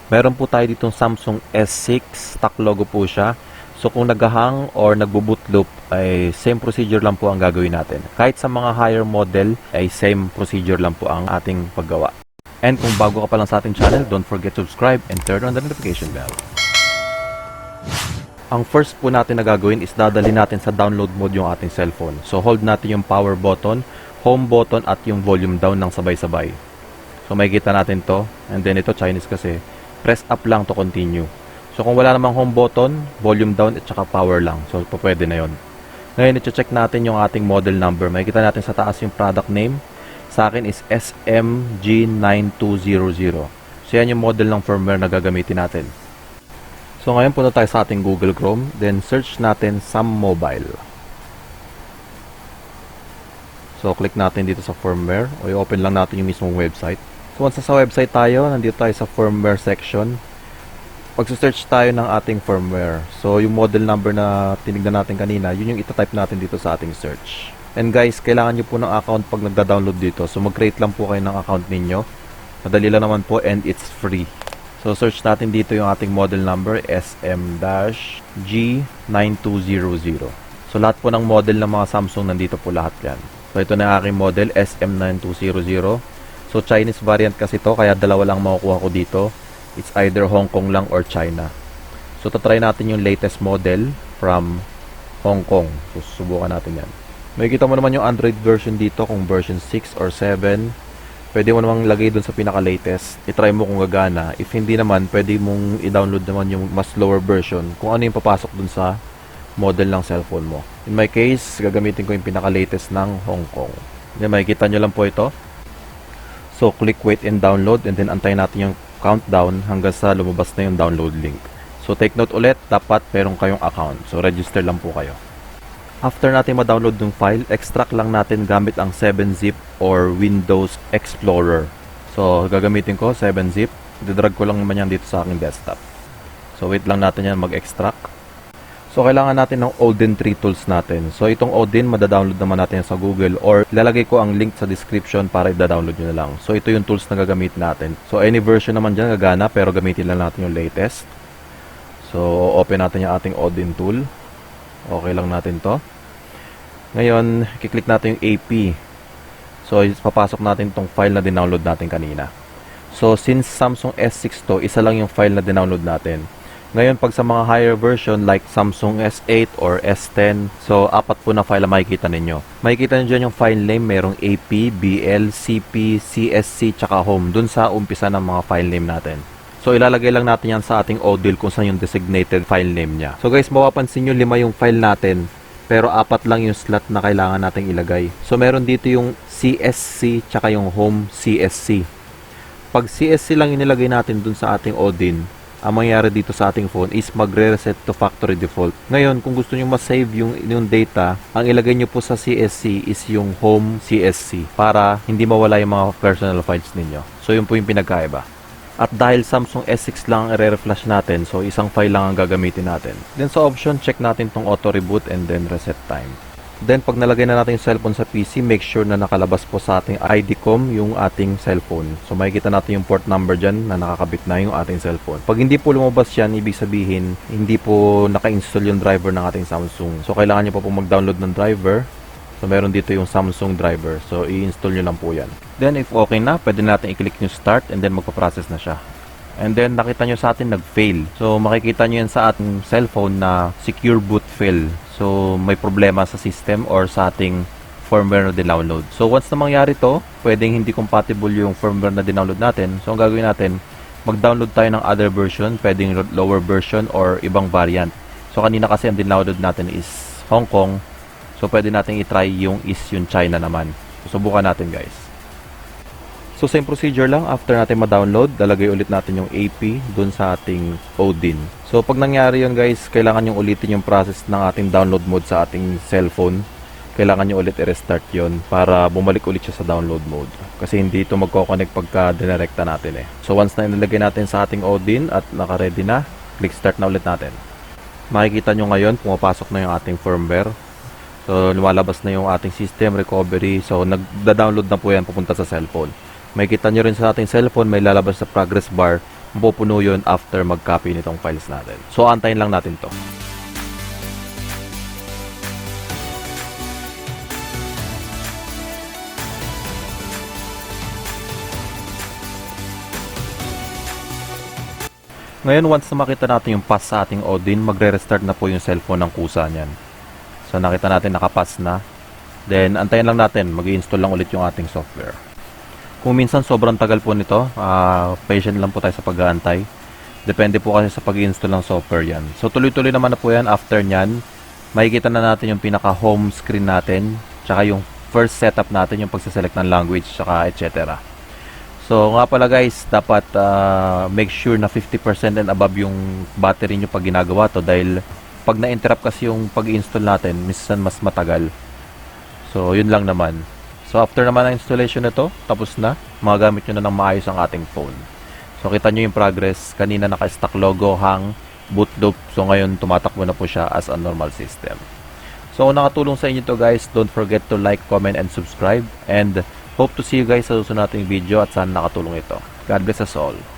Meron po tayo ditong Samsung S6, stock logo po siya. So kung naghahang or nagbo-boot loop ay same procedure lang po ang gagawin natin. Kahit sa mga higher model ay same procedure lang po ang ating paggawa. And kung bago ka pa lang sa ating channel, don't forget to subscribe and turn on the notification bell. Ang first po natin na gagawin is dadalhin natin sa download mode yung ating cellphone. So hold natin yung power button, home button at yung volume down ng sabay-sabay. So makikita natin to, and then ito Chinese kasi, press up lang to continue. So kung wala namang home button, volume down at saka power lang. So pwede na yon. Ngayon i-check natin yung ating model number. Makikita natin sa taas yung product name. Sa akin is SMG9200. So yan yung model ng firmware na gagamitin natin. So ngayon punta tayo sa ating Google Chrome. Then search natin Sam Mobile. So click natin dito sa firmware. O i-open lang natin yung mismong website. So once sa website tayo, nandito tayo sa firmware section. Pag-search tayo ng ating firmware. So, yung model number na tinignan natin kanina, yun yung itatype natin dito sa ating search. And guys, kailangan nyo po ng account pag nagda-download dito. So, mag-create lang po kayo ng account ninyo. Madali lang naman po and it's free. So, search natin dito yung ating model number, SM-G9200. So, lahat po ng model ng mga Samsung nandito po lahat yan. So, ito na aking model, SM9200. So, Chinese variant kasi to, kaya dalawa lang makukuha ko dito. It's either Hong Kong lang or China. So, tatry natin yung latest model from Hong Kong. So, susubukan natin yan. Makikita mo naman yung Android version dito kung version 6 or 7. Pwede mo namang lagay dun sa pinaka-latest. I-try mo kung gagana. If hindi naman, pwede mong i-download naman yung mas lower version kung ano yung papasok dun sa model ng cellphone mo. In my case, gagamitin ko yung pinaka-latest ng Hong Kong. Then, makikita nyo lang po ito. So, click wait and download and then antayin natin yung countdown hanggang sa lumabas na yung download link. So take note ulit, dapat meron kayong account. So register lang po kayo. After natin ma-download yung file, extract lang natin gamit ang 7-zip or Windows Explorer. So gagamitin ko 7-zip. Didrag ko lang naman yan dito sa aking desktop. So wait lang natin yan mag-extract. So kailangan natin ng Odin 3 tools natin. So itong Odin, madadownload naman natin sa Google or ilalagay ko ang link sa description para i-download nyo na lang. So ito yung tools na gagamitin natin. So any version naman dyan gagana pero gamitin lang natin yung latest. So open natin yung ating Odin tool. Okay lang natin to. Ngayon, kiklik natin yung AP. So papasok natin itong file na dinownload natin kanina. So since Samsung S6 to, isa lang yung file na dinownload natin. Ngayon, pag sa mga higher version like Samsung S8 or S10, so apat po na file na makikita ninyo. Makikita nyo dyan yung file name, merong AP, BL, CP, CSC, tsaka Home, dun sa umpisa ng mga file name natin. So ilalagay lang natin yan sa ating ODIL kung saan yung designated file name niya. So guys, mapapansin nyo 5 yung file natin, pero 4 lang yung slot na kailangan nating ilagay. So meron dito yung CSC, tsaka yung Home CSC. Pag CSC lang inilagay natin dun sa ating ODIN, ang mangyayari dito sa ating phone is magre-reset to factory default. Ngayon, kung gusto nyo ma-save yung data, ang ilagay nyo po sa CSC is yung Home CSC para hindi mawala yung mga personal files ninyo. So, yun po yung pinagkaiba. At dahil Samsung S6 lang ang i-refresh natin, so isang file lang ang gagamitin natin. Then sa option, check natin tong auto reboot and then reset time. Then pag nalagay na natin yung cellphone sa PC, make sure na nakalabas po sa ating ID.com yung ating cellphone. So makikita natin yung port number dyan na nakakabit na yung ating cellphone. Pag hindi po lumabas yan, ibig sabihin hindi po naka-install yung driver ng ating Samsung. So kailangan nyo pa po mag-download ng driver. So meron dito yung Samsung driver. So i-install nyo lang po yan. Then if okay na, pwede natin i-click yung start and then magpa-process na siya. And then nakita nyo sa atin nag-fail. So makikita nyo yan sa ating cellphone na secure boot fail. So may problema sa system or sa ating firmware na dinownload. So once na mangyari to, pwedeng hindi compatible yung firmware na dinownload natin. So ang gagawin natin, mag-download tayo ng other version, pwedeng lower version or ibang variant. So kanina kasi ang dinownload natin is Hong Kong. So pwede natin i-try yung China naman. So subukan natin guys. So same procedure lang, after natin ma-download, lalagay ulit natin yung AP dun sa ating Odin. So pag nangyari yun guys, kailangan yung ulitin yung process ng ating download mode sa ating cellphone. Kailangan nyo ulit i-restart yun para bumalik ulit siya sa download mode. Kasi hindi ito magkoconnect pagka dinirekta natin eh. So once na inilagay natin sa ating Odin at naka-ready na, click start na ulit natin. Makikita nyo ngayon, pumapasok na yung ating firmware. So lumalabas na yung ating system recovery. So nagda-download na po yan papunta sa cellphone. Makikita nyo rin sa ating cellphone, may lalabas sa progress bar mapupuno yun after mag-copy nitong files natin. So, antayin lang natin to. Ngayon, once na makita natin yung pass sa ating Odin, magre-restart na po yung cellphone ng kusa niyan. So, nakita natin nakapass na. Then, antayin lang natin. Mag-i-install lang ulit yung ating software. Kung minsan sobrang tagal po nito, patient lang po tayo sa pag-aantay. Depende po kasi sa pag-i-install ng software yan. So, tuloy-tuloy naman na po yan. After nyan, makikita na natin yung pinaka-home screen natin, tsaka yung first setup natin, yung pagsaselect ng language, tsaka etc. So, nga pala guys, dapat make sure na 50% and above yung battery nyo pag ginagawa to dahil pag na-interrupt kasi yung pag-install natin, minsan mas matagal. So, yun lang naman. So, after naman ng installation nito, tapos na, magagamit nyo na ng maayos ang ating phone. So, kita nyo yung progress. Kanina naka-stack logo, hang, boot loop. So, ngayon tumatakbo na po siya as a normal system. So, kung nakatulong sa inyo to guys, don't forget to like, comment, and subscribe. And hope to see you guys sa susunod nating video at sana nakatulong ito. God bless us all.